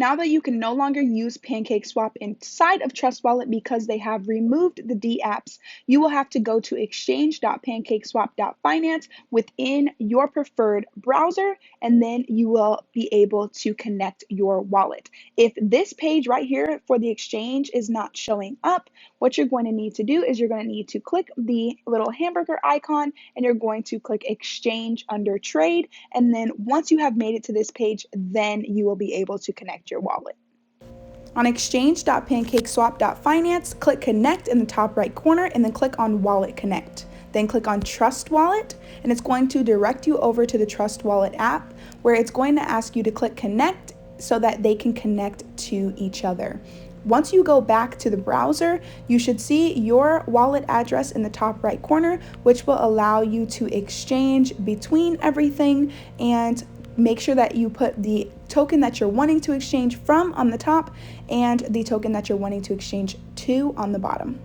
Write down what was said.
now that you can no longer use PancakeSwap inside of Trust Wallet because they have removed the D apps, you will have to go to exchange.pancakeswap.finance within your preferred browser, and then you will be able to connect your wallet. If this page right here for the exchange is not showing up, what you're going to need to do is you're going to need to click the little hamburger icon and you're going to click exchange under trade. And then once you have made it to this page, then you will be able to connect your wallet. On exchange.pancakeswap.finance, click connect in the top right corner and then click on wallet connect. Then click on Trust Wallet, and it's going to direct you over to the Trust Wallet app, where it's going to ask you to click connect so that they can connect to each other. Once you go back to the browser, you should see your wallet address in the top right corner, which will allow you to exchange between everything, and make sure that you put the token that you're wanting to exchange from on the top and the token that you're wanting to exchange to on the bottom.